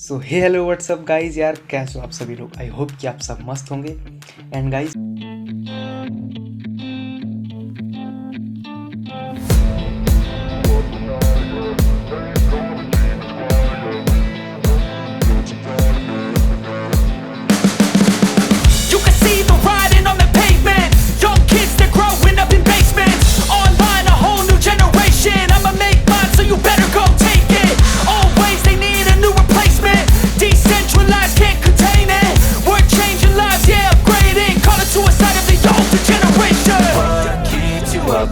सो हे hello what's up guys, यार कैसे हो आप सभी लोग। आई होप कि आप सब मस्त होंगे। And guys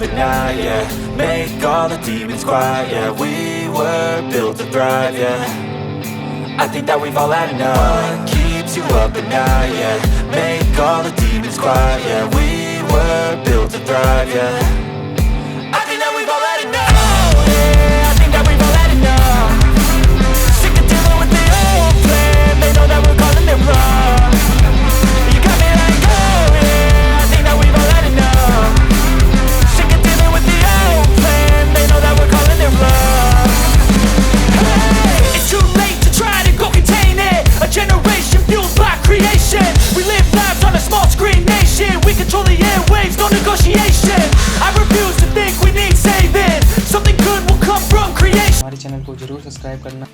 at night, yeah. Make all the demons quiet, yeah. We were built to thrive, yeah. I think that we've all had enough. What keeps you up at night, yeah. Make all the demons quiet, yeah. We were built to thrive, yeah. I think that we've all had enough. Oh, yeah, I think that we've all had enough. Sick of dealing with the old plan. They know that we're calling it wrong. You got me like, oh, yeah, I think that we've all had enough. हमारे channel को जरूर subscribe करना।